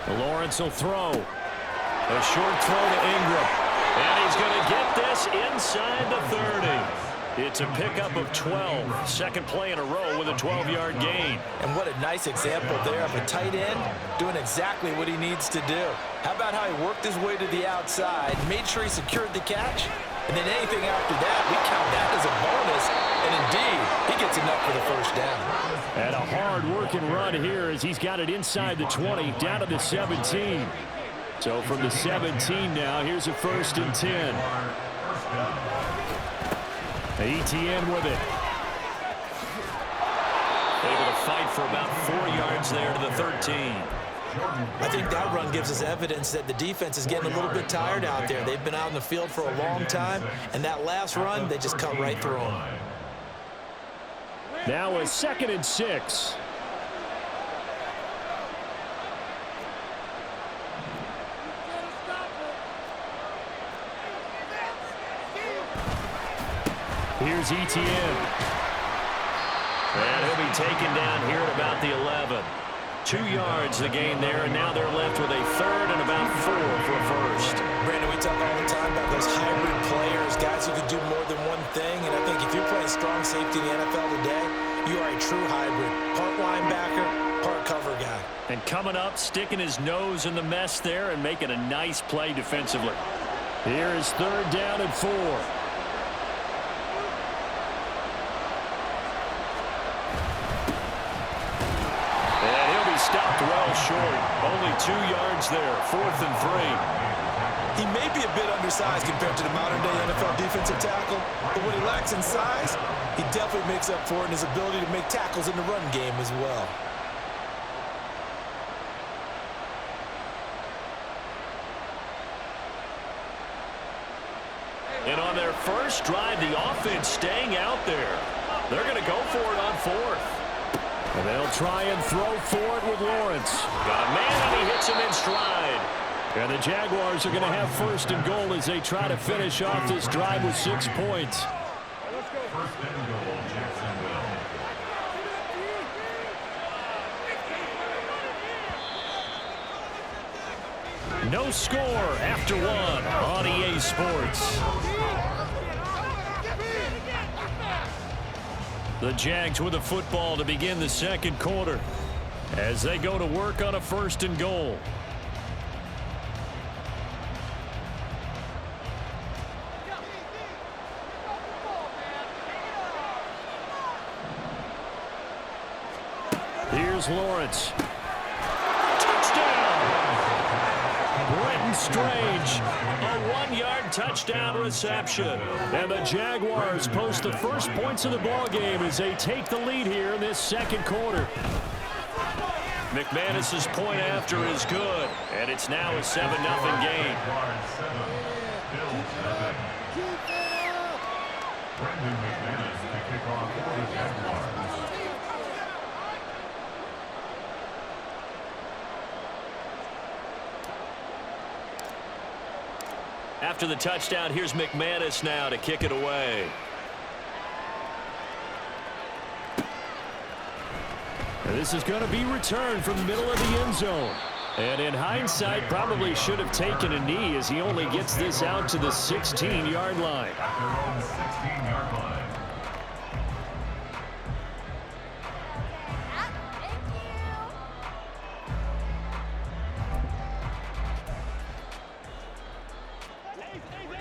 Lawrence will throw. A short throw to Ingram. And he's going to get this inside the 30. It's a pickup of 12. Second play in a row with a 12-yard gain. And what a nice example there of a tight end doing exactly what he needs to do. How about how he worked his way to the outside, made sure he secured the catch, and then anything after that, we count that as a bonus. And indeed, he gets enough for the first down. And a hard-working run here as he's got it inside the 20, down to the 17. So from the 17 now, here's a 1st and 10. ETN with it. Able to fight for about 4 yards there to the 13. I think that run gives us evidence that the defense is getting a little bit tired out there. They've been out in the field for a long time, and that last run, they just cut right through them. Now a 2nd and 6. Here's ETN. And he'll be taken down here at about the 11. 2 yards the gain there, and now they're left with a 3rd and about 4 for a first. Brandon, we talk all the time about those hybrid players, guys who can do more than one thing, and I think if you're playing strong safety in the NFL today, you are a true hybrid. Part linebacker, part cover guy. And coming up, sticking his nose in the mess there and making a nice play defensively. Here is 3rd down and 4. Stopped well short. Only 2 yards there. 4th and 3. He may be a bit undersized compared to the modern-day NFL defensive tackle, but what he lacks in size, he definitely makes up for it in his ability to make tackles in the run game as well. And on their first drive, the offense staying out there. They're going to go for it on 4th. And they'll try and throw for it with Lawrence. Got a man, and he hits him in stride. And the Jaguars are going to have 1st and goal as they try to finish off this drive with 6 points. No score after 1 on EA Sports. The Jags with a football to begin the 2nd quarter as they go to work on a 1st and goal. Here's Lawrence. Touchdown! Brenton Strange, a 1-yard touchdown reception. And the Jaguars post the first points of the ballgame as they take the lead here in this 2nd quarter. McManus's point after is good, and it's now a 7-0 game. After the touchdown, here's McManus now to kick it away. And this is going to be returned from the middle of the end zone. And in hindsight, probably should have taken a knee as he only gets this out to the 16-yard line.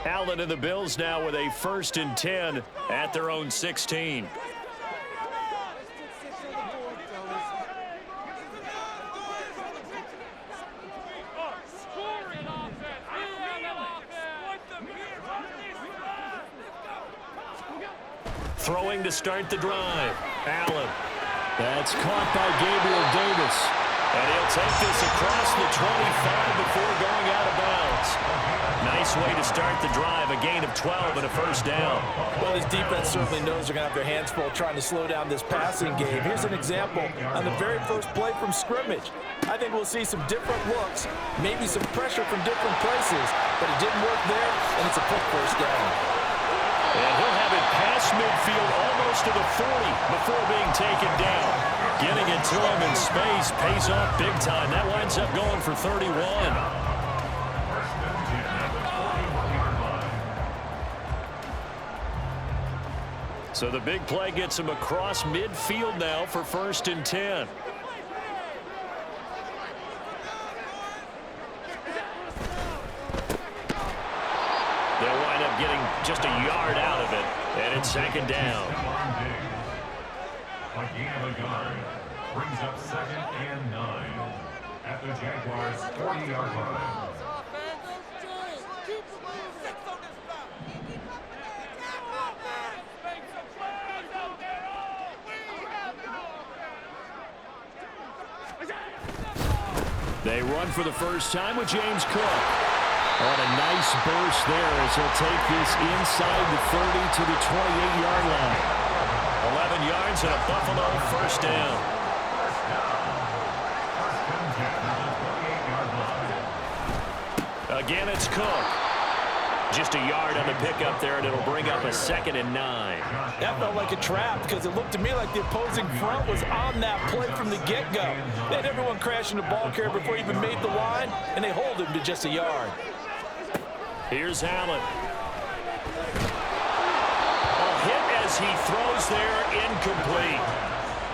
Allen and the Bills now with a 1st and 10 at their own 16. Throwing to start the drive. Allen. That's caught by Gabriel Davis. And he'll take this across the 25 before going out of bounds. Nice way to start the drive, a gain of 12 and a 1st down. Well, his defense certainly knows they're going to have their hands full trying to slow down this passing game. Here's an example on the very first play from scrimmage. I think we'll see some different looks, maybe some pressure from different places, but it didn't work there, and it's a quick 1st down. And he'll have it past midfield almost to the 40 before being taken down. Getting it to him in space pays off big time. That winds up going for 31. So the big play gets him across midfield now for 1st and 10. They'll wind up getting just a yard out of it, and it's 2nd down. A gain of a yard brings up 2nd and 9 at the Jaguars' 40-yard line. They run for the first time with James Cook. On a nice burst there as he'll take this inside the 30 to the 28-yard line. 11 yards and a Buffalo 1st down. Again, it's Cook. Just a yard on the pickup there, and it'll bring up a 2nd and 9. That felt like a trap because it looked to me like the opposing front was on that play from the get-go. They had everyone crashing the ball carrier before he even made the line, and they hold him to just a yard. Here's Allen. A hit as he throws there, incomplete.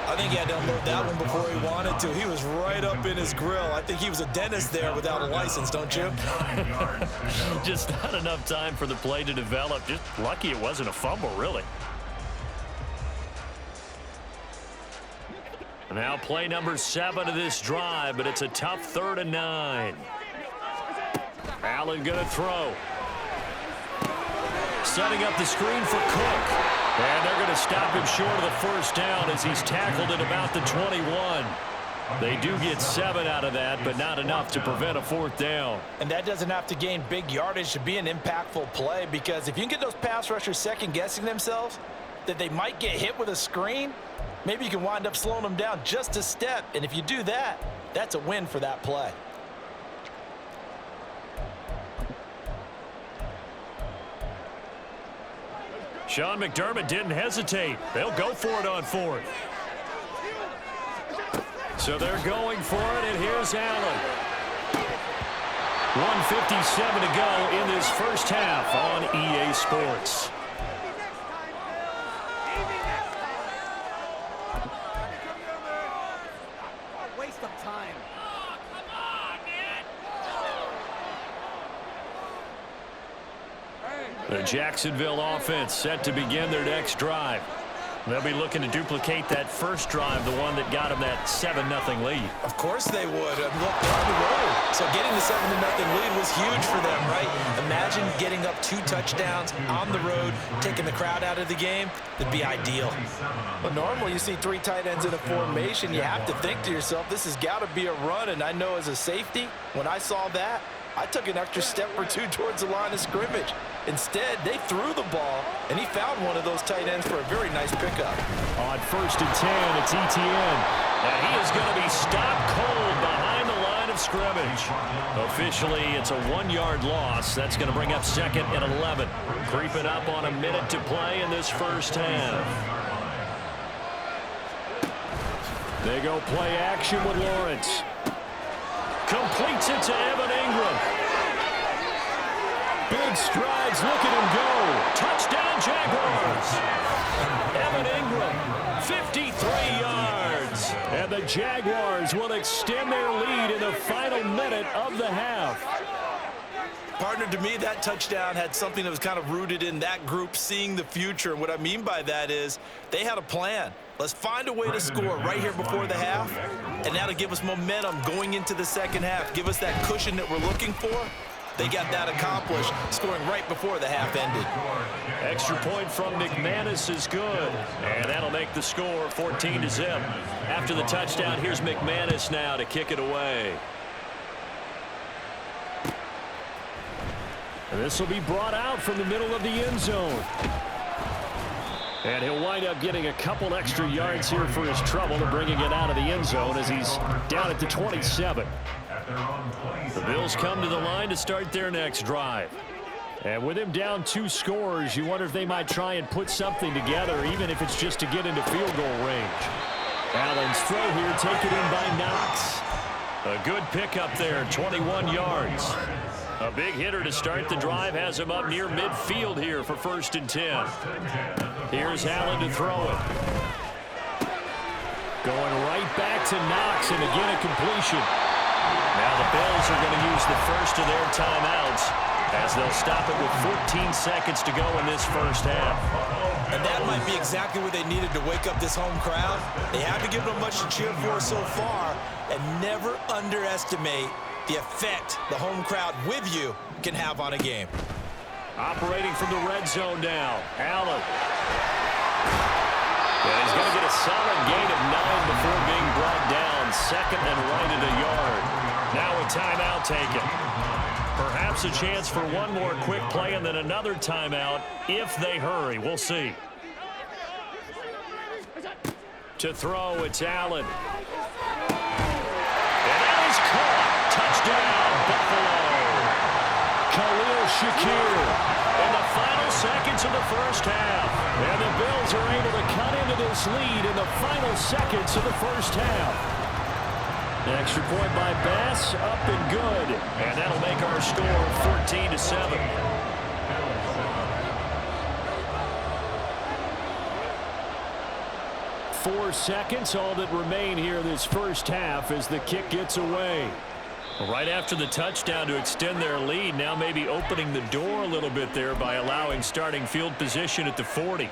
I think he had to unload that one before he wanted to. He was right up in his grill. I think he was a dentist there without a license, don't you? Just not enough time for the play to develop. Just lucky it wasn't a fumble, really. Now play number 7 of this drive, but it's a tough 3rd and 9. Allen gonna throw. Setting up the screen for Cook. And they're going to stop him short of the 1st down as he's tackled at about the 21. They do get 7 out of that, but not enough to prevent a 4th down. And that doesn't have to gain big yardage to be an impactful play, because if you can get those pass rushers second-guessing themselves that they might get hit with a screen, maybe you can wind up slowing them down just a step. And if you do that, that's a win for that play. Sean McDermott didn't hesitate. They'll go for it on 4th. So they're going for it, and here's Allen. 1:57 to go in this first half on EA Sports. Waste of time. The Jacksonville offense set to begin their next drive. They'll be looking to duplicate that first drive, the one that got them that 7-0 lead. Of course they would. Look, on the road. So getting the 7-0 lead was huge for them, right? Imagine getting up 2 touchdowns on the road, taking the crowd out of the game. That'd be ideal. But normally you see 3 tight ends in a formation. You have to think to yourself, this has got to be a run. And I know as a safety, when I saw that, I took an extra step or 2 towards the line of scrimmage. Instead, they threw the ball, and he found one of those tight ends for a very nice pickup. On 1st and 10, it's Etienne. And he is going to be stopped cold behind the line of scrimmage. Officially, it's a 1-yard loss. That's going to bring up 2nd and 11. Creeping up on a minute to play in this first half. They go play action with Lawrence. Completes it to Evan Ingram. Big strides, look at him go. Touchdown Jaguars. Evan Ingram, 53 yards. And the Jaguars will extend their lead in the final minute of the half. Partner, to me, that touchdown had something that was kind of rooted in that group seeing the future. And what I mean by that is they had a plan. Let's find a way to score right here before the half, and that'll give us momentum going into the second half, give us that cushion that we're looking for. They got that accomplished, scoring right before the half ended. Extra point from McManus is good, and that'll make the score 14-0. After the touchdown, here's McManus now to kick it away. And this will be brought out from the middle of the end zone. And he'll wind up getting a couple extra yards here for his trouble and bringing it out of the end zone as he's down at the 27. The Bills come to the line to start their next drive. And with him down 2 scores, you wonder if they might try and put something together, even if it's just to get into field goal range. Allen's throw here taken in by Knox. A good pickup there, 21 yards. A big hitter to start the drive has him up near midfield here for 1st and 10. Here's Allen to throw it. Going right back to Knox, and again a completion. Now the Bills are going to use the first of their timeouts as they'll stop it with 14 seconds to go in this first half. And that might be exactly what they needed to wake up this home crowd. They haven't given them much to cheer for so far, and never underestimate the effect the home crowd with you can have on a game. Operating from the red zone now, Allen. And he's going to get a solid gain of 9 before being brought down. 2nd and right at a yard. Now a timeout taken. Perhaps a chance for one more quick play and then another timeout if they hurry. We'll see. To throw, it's Allen. And that is caught. Touchdown, Buffalo. Khalil Shakir in the final seconds of the first half. And the Bills are able to cut into this lead in the final seconds of the first half. An extra point by Bass, up and good. And that'll make our score 14-7. 4 seconds, all that remain here this first half as the kick gets away. Right after the touchdown to extend their lead, now maybe opening the door a little bit there by allowing starting field position at the 40.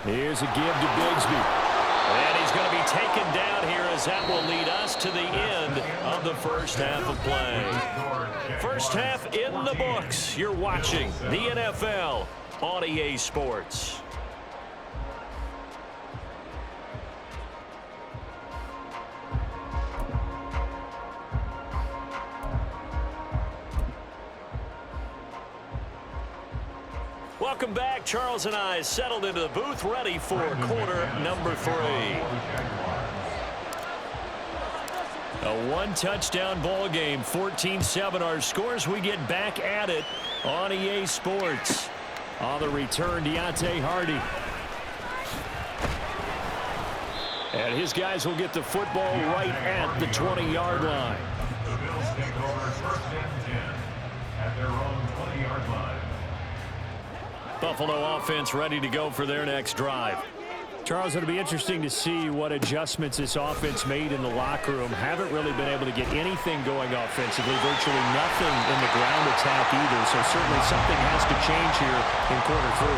Here's a give to Bigsby. And he's going to be taken down here as that will lead us to the end of the first half of play. First half in the books. You're watching the NFL on EA Sports. Welcome back. Charles and I settled into the booth, ready for quarter number 3. A one-touchdown ball game, 14-7 our scores. We get back at it on EA Sports. On the return, Deontay Hardy. And his guys will get the football right at the 20-yard line. The Bills take over 1st and 10 at their own 20-yard line. Buffalo offense ready to go for their next drive. Charles, it'll be interesting to see what adjustments this offense made in the locker room. Haven't really been able to get anything going offensively, virtually nothing in the ground attack either. So certainly something has to change here in quarter 3.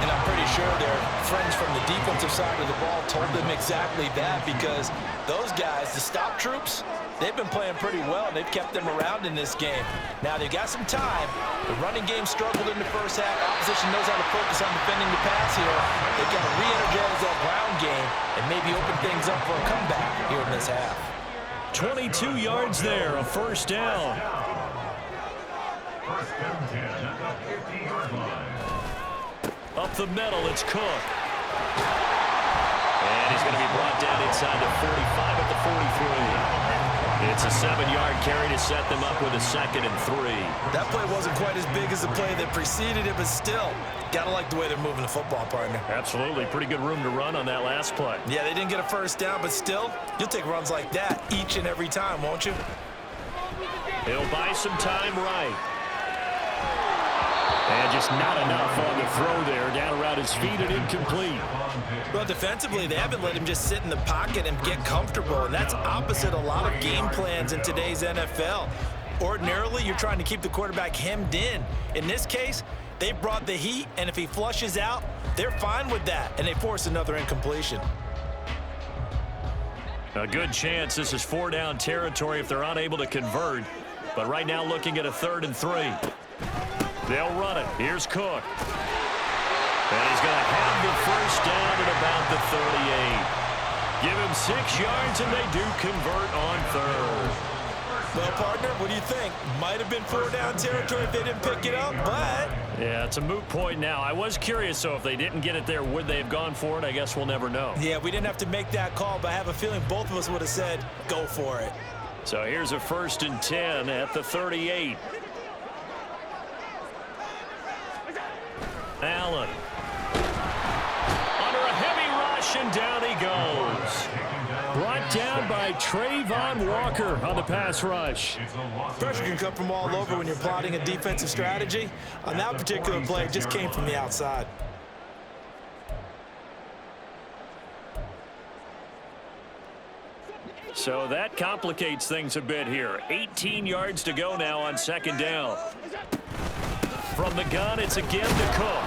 And I'm pretty sure their friends from the defensive side of the ball told them exactly that, because those guys, the stop troops, they've been playing pretty well, and they've kept them around in this game. Now, they've got some time. The running game struggled in the first half. Opposition knows how to focus on defending the pass here. They've got to re-energize that ground game and maybe open things up for a comeback here in this half. 22 yards there, a first down. 1st and 10 at the 50-yard line. Up the middle, it's Cook. And he's going to be brought down inside the 45 at the 43. It's a 7-yard carry to set them up with a 2nd and 3. That play wasn't quite as big as the play that preceded it, but still, got to like the way they're moving the football, partner. Absolutely. Pretty good room to run on that last play. Yeah, they didn't get a first down, but still, you'll take runs like that each and every time, won't you? He'll buy some time right. And just not enough on the throw there. Down around his feet and incomplete. Well, defensively, they haven't let him just sit in the pocket and get comfortable, and that's opposite a lot of game plans in today's NFL. Ordinarily, you're trying to keep the quarterback hemmed in. In this case, they brought the heat, and if he flushes out, they're fine with that, and they force another incompletion. A good chance this is 4-down territory if they're unable to convert. But right now looking at a 3rd and 3. They'll run it. Here's Cook. And he's going to have the first down at about the 38. Give him 6 yards, and they do convert on 3rd. Well, partner, what do you think? Might have been 4-down territory if they didn't pick it up, but... Yeah, it's a moot point now. I was curious, so if they didn't get it there, would they have gone for it? I guess we'll never know. Yeah, we didn't have to make that call, but I have a feeling both of us would have said, go for it. So here's a 1st and 10 at the 38. Allen. Under a heavy rush, and down he goes. Brought down by Trayvon Walker on the pass rush. Pressure can come from all over when you're plotting a defensive strategy. On that particular play, it just came from the outside. So that complicates things a bit here. 18 yards to go now on 2nd down. From the gun, it's again to Cook.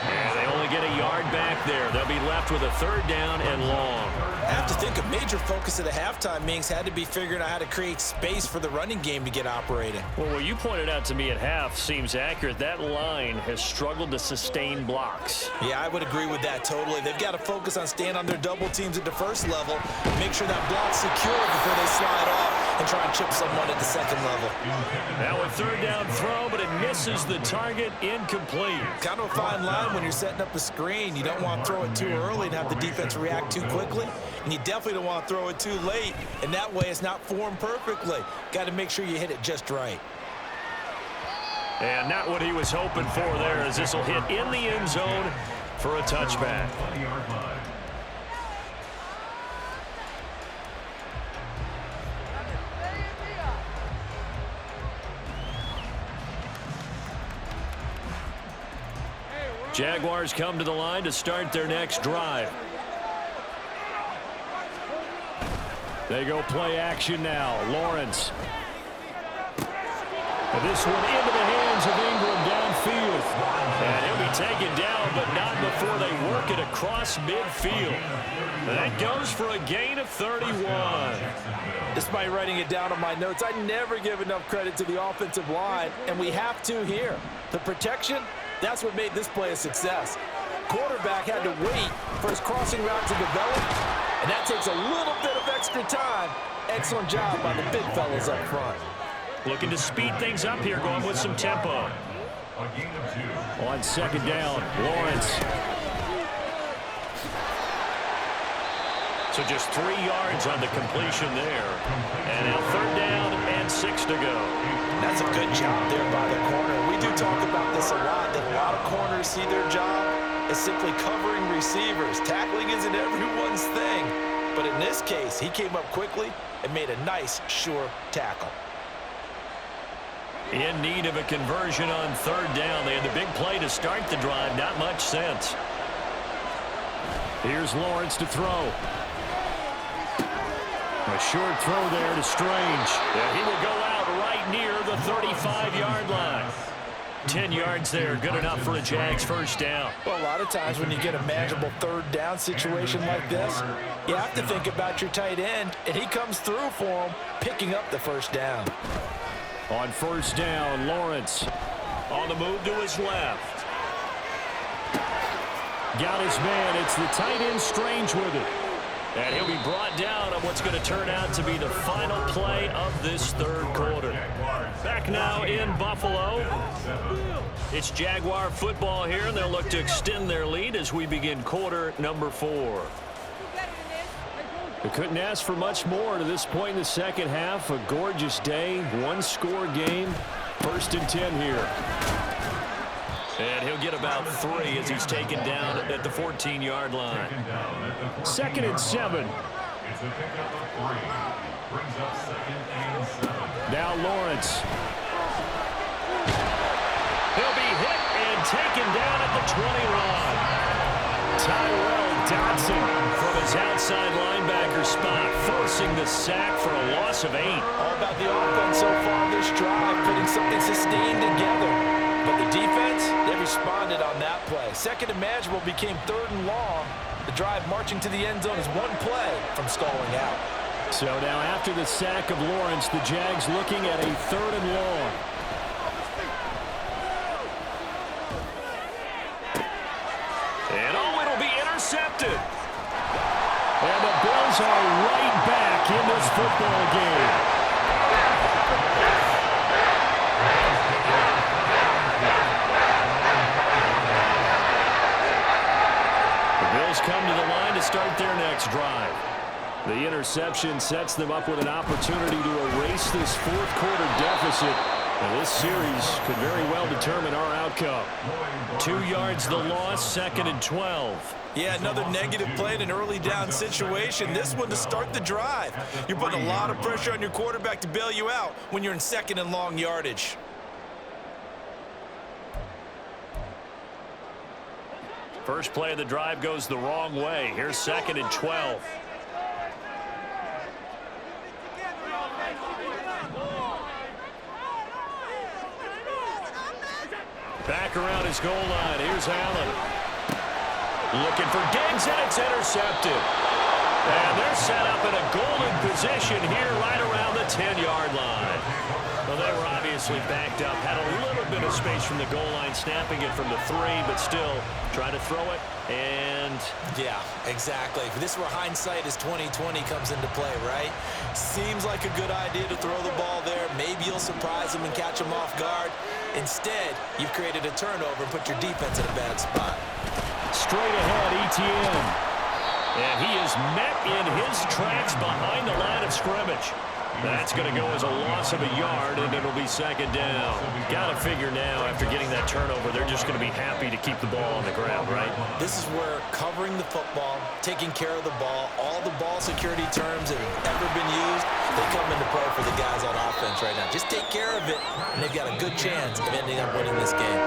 And they only get a yard back there. They'll be left with a 3rd down and long. I have to think a major focus of the halftime meetings had to be figuring out how to create space for the running game to get operating. Well, what you pointed out to me at half seems accurate. That line has struggled to sustain blocks. Yeah, I would agree with that totally. They've got to focus on staying on their double teams at the first level, make sure that block's secure before they slide off and try and chip someone at the second level. Now a 3rd down throw, but it misses the target, incomplete. Kind of a fine line when you're setting up a screen. You don't want to throw it too early and have the defense react too quickly. And you definitely don't want to throw it too late. And that way it's not formed perfectly. Got to make sure you hit it just right. And not what he was hoping for there, as this will hit in the end zone for a touchback. Jaguars come to the line to start their next drive. They go play action now. Lawrence. And this one into the hands of Ingram downfield. And he'll be taken down, but not before they work it across midfield. That goes for a gain of 31. Despite writing it down on my notes, I never give enough credit to the offensive line, and we have to here. The protection, that's what made this play a success. Quarterback had to wait for his crossing route to develop, and that takes a little bit of extra time. Excellent job by the big fellas up front. Looking to speed things up here, going with some tempo. On 2nd down, Lawrence. So just 3 yards on the completion there. And now 3rd down and 6 to go. That's a good job there by the corner. We do talk about this a lot, that a lot of corners see their job as simply covering receivers. Tackling isn't everyone's thing. But in this case, he came up quickly and made a nice, sure tackle. In need of a conversion on 3rd down. They had the big play to start the drive. Not much sense. Here's Lawrence to throw. A short throw there to Strange. Yeah, he will go out right near the 35-yard line. 10 yards there, good enough for a Jags 1st down. Well, a lot of times when you get a manageable 3rd down situation like this, you have to think about your tight end, and he comes through for him, picking up the 1st down. On 1st down, Lawrence on the move to his left. Got his man. It's the tight end Strange with it. And he'll be brought down on what's going to turn out to be the final play of this 3rd quarter. Back now in Buffalo. It's Jaguar football here, and they'll look to extend their lead as we begin quarter number 4. They couldn't ask for much more to this point in the 2nd half. A gorgeous day, 1-score game. 1st and 10 here. And he'll get about 3 as he's taken down at the 14-yard line. 2nd and 7. It's a pickup of 3. Brings up 2nd and 7. Now Lawrence. He'll be hit and taken down at the 20-line. Tyrell Dodson from his outside linebacker spot, forcing the sack for a loss of 8. All about the offense so far this drive, putting something sustained together. But the defense, they responded on that play. 2nd and manageable became 3rd and long. The drive marching to the end zone is 1 play from stalling out. So now after the sack of Lawrence, the Jags looking at a 3rd and long. And oh, it'll be intercepted. And the Bills are right back in this football game. Bills come to the line to start their next drive. The interception sets them up with an opportunity to erase this fourth quarter deficit. And this series could very well determine our outcome. 2 yards the loss, 2nd and 12. Yeah, another negative play in an early down situation. This one to start the drive. You're putting a lot of pressure on your quarterback to bail you out when you're in 2nd and long yardage. First play of the drive goes the wrong way. Here's 2nd and 12. Back around his goal line. Here's Allen. Looking for Diggs, and it's intercepted. And they're set up in a golden position here right around the 10-yard line. Well, they were obviously backed up. Had a little bit of space from the goal line, snapping it from the 3, but still trying to throw it. And yeah, exactly. This is where hindsight is 20/20 comes into play, right? Seems like a good idea to throw the ball there. Maybe you'll surprise them and catch them off guard. Instead, you've created a turnover and put your defense in a bad spot. Straight ahead, ETN. And he is met in his tracks behind the line of scrimmage. That's going to go as a loss of a yard, and it'll be 2nd down. Got to figure now, after getting that turnover, they're just going to be happy to keep the ball on the ground, right? This is where covering the football, taking care of the ball, all the ball security terms that have ever been used, they come into play for the guys on offense right now. Just take care of it, and they've got a good chance of ending up winning this game.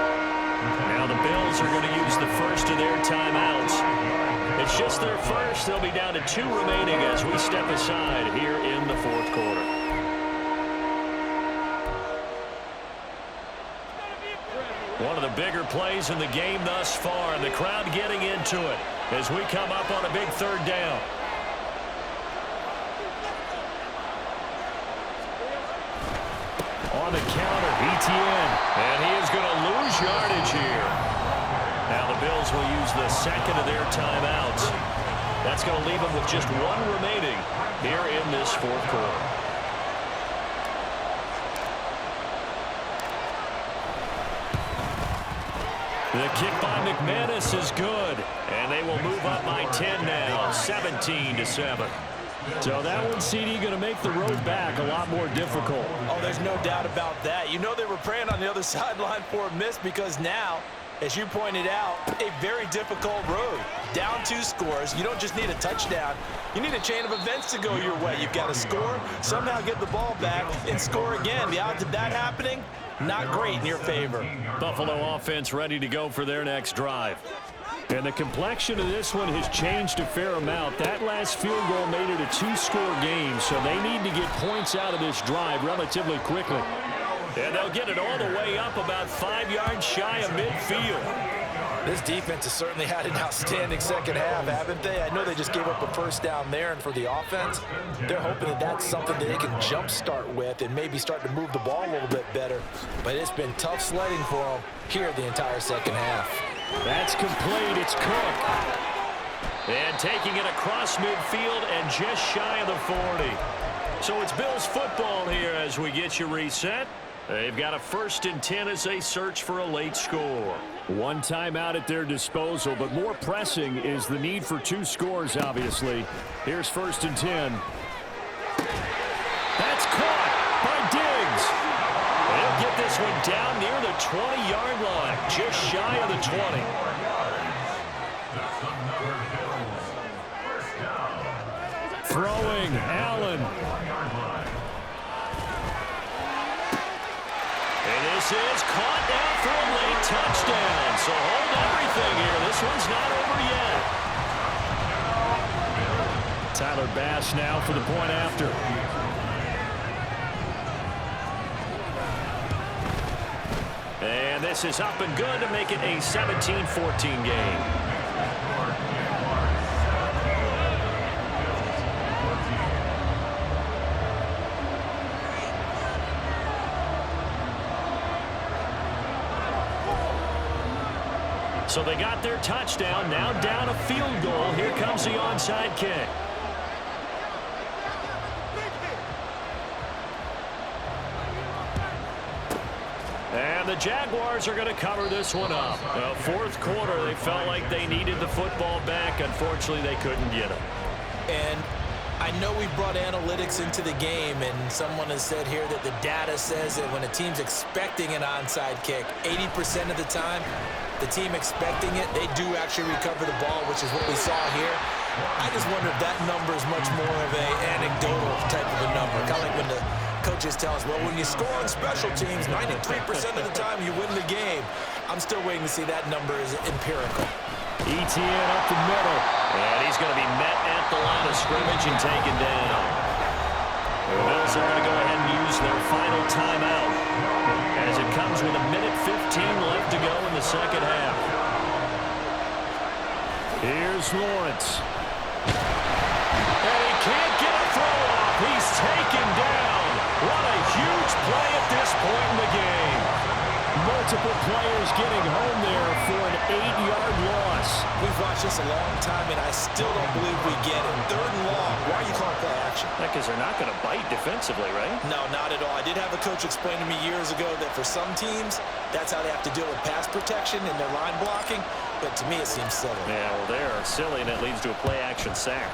Now the Bills are going to use the first of their timeouts. It's just their first. They'll be down to 2 remaining as we step aside here in the 4th quarter. One of the bigger plays in the game thus far, and the crowd getting into it as we come up on a big 3rd down. On the counter, ETN, and he is going to lose yardage here. Now the Bills will use the 2nd of their timeouts. That's going to leave them with just 1 remaining here in this 4th quarter. The kick by McManus is good, and they will move up by 10 now, 17-7. So that one, CD, going to make the road back a lot more difficult. Oh, there's no doubt about that. You know they were praying on the other sideline for a miss because now, as you pointed out, a very difficult road. Down 2 scores. You don't just need a touchdown. You need a chain of events to go your way. You've got to score, somehow get the ball back, and score again. The odds of that happening, not great in your favor. Buffalo offense ready to go for their next drive. And the complexion of this one has changed a fair amount. That last field goal made it a 2-score game, so they need to get points out of this drive relatively quickly. And they'll get it all the way up about 5 yards shy of midfield. This defense has certainly had an outstanding 2nd half, haven't they? I know they just gave up a 1st down there, and for the offense, they're hoping that that's something that they can jumpstart with and maybe start to move the ball a little bit better. But it's been tough sledding for them here the entire 2nd half. That's complete. It's Cook. And taking it across midfield and just shy of the 40. So it's Bills football here as we get you reset. They've got a 1st and 10 as they search for a late score. 1 timeout at their disposal, but more pressing is the need for 2 scores, obviously. Here's 1st and 10. That's caught by Diggs. They'll get this one down near the 20-yard line, just shy of the 20. Throwing, Allen. And this is caught down for a late touchdown. So hold everything here. This one's not over yet. Tyler Bass now for the point after. And this is up and good to make it a 17-14 game. So they got their touchdown, now down a field goal. Here comes the onside kick. And the Jaguars are going to cover this one up. Fourth quarter, they felt like they needed the football back. Unfortunately, they couldn't get it. And I know we brought analytics into the game, and someone has said here that the data says that when a team's expecting an onside kick, 80% of the time, the team expecting it, they do actually recover the ball, which is what we saw here. I just wonder if that number is much more of an anecdotal type of a number. Kind of like when the coaches tell us, well, when you score on special teams, 93% of the time you win the game. I'm still waiting to see that number is empirical. ETN up the middle. And he's going to be met at the line of scrimmage and taken down. The Bills are going to go ahead and use their final timeout as it comes with 1:15 left to go in the second half. Here's Lawrence. And he can't get a throw off. He's taken down. What a huge play at this point in the game. Multiple players getting home there for an 8-yard loss. We've watched this a long time, and I still don't believe we get it. Third and long. Why are you calling play action? Because they're not going to bite defensively, right? No, not at all. I did have a coach explain to me years ago that for some teams, that's how they have to deal with pass protection and their line blocking. But to me, it seems silly. Yeah, well, they're silly, and it leads to a play-action sack.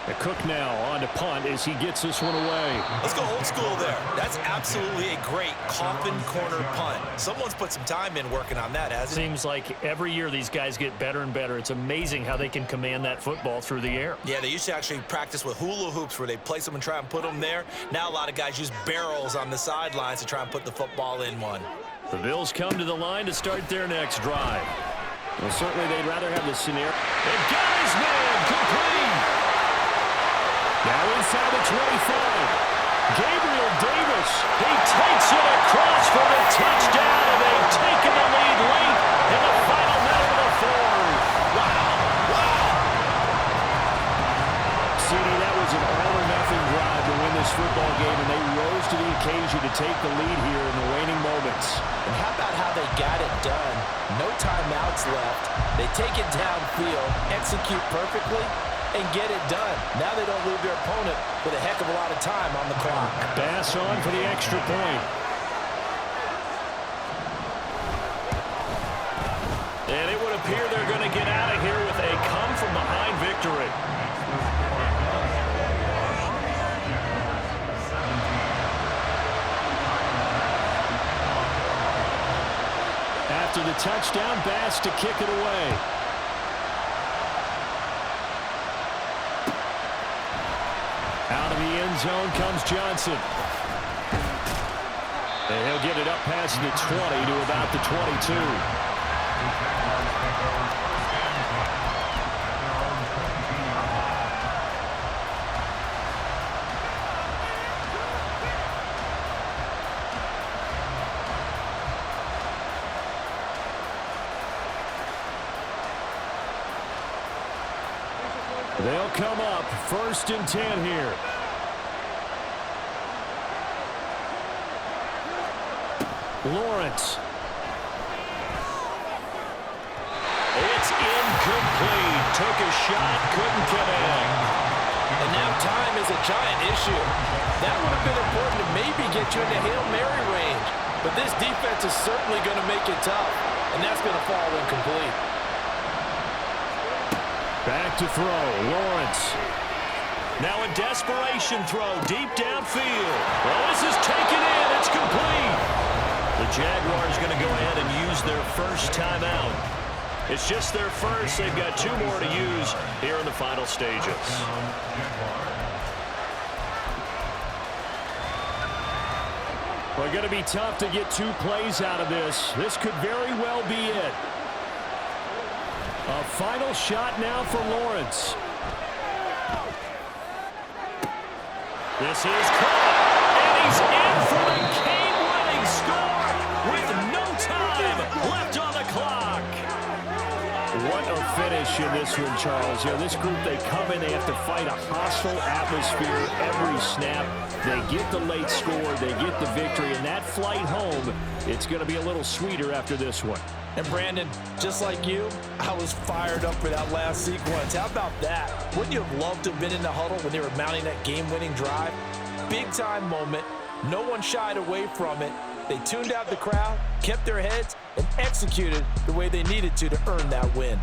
The Cook now on to punt as he gets this one away. Let's go old school there. That's absolutely a great coffin corner punt. Someone's put some time in working on that, hasn't it? Seems like every year these guys get better and better. It's amazing how they can command that football through the air. Yeah, they used to actually practice with hula hoops where they place them and try and put them there. Now a lot of guys use barrels on the sidelines to try and put the football in one. The Bills come to the line to start their next drive. Well, certainly they'd rather have the scenario. They've got his man complete. Now inside the 25. Gabriel Davis. He takes it across for the touchdown, and they've taken the lead late in the final minute of the fourth. Wow. CD, that was an all-or-nothing drive to win this football game, and they rose to the occasion to take the lead here in the waning moments. And how about how they got it done? No timeouts left. They take it downfield, execute perfectly, and get it done. Now they don't leave their opponent with a heck of a lot of time on the clock. Pass on for the extra point. And it would appear they're going to get out of here with a come-from-behind victory. After the touchdown, Bass to kick it away. Out of the end zone comes Johnson. And he'll get it up past the 20 to about the 22. They'll come up 1st and 10 here. Lawrence. It's incomplete. Took a shot, couldn't connect. And now time is a giant issue. That would have been important to maybe get you into Hail Mary range. But this defense is certainly going to make it tough. And that's going to fall incomplete. Back to throw, Lawrence. Now a desperation throw deep downfield. Well, this is taken in. It's complete. The Jaguars going to go ahead and use their first timeout. It's just their first. They've got 2 more to use here in the final stages. Well, going to be tough to get 2 plays out of this. This could very well be it. A final shot now for Lawrence. This is caught, and he's in for the game-winning score with no time left on the clock. What a finish in this one, Charles. You know, this group, they come in, they have to fight a hostile atmosphere every snap. They get the late score, they get the victory, and that flight home, it's going to be a little sweeter after this one. And Brandon, just like you, I was fired up for that last sequence. How about that? Wouldn't you have loved to have been in the huddle when they were mounting that game-winning drive? Big-time moment. No one shied away from it. They tuned out the crowd, kept their heads, and executed the way they needed to earn that win.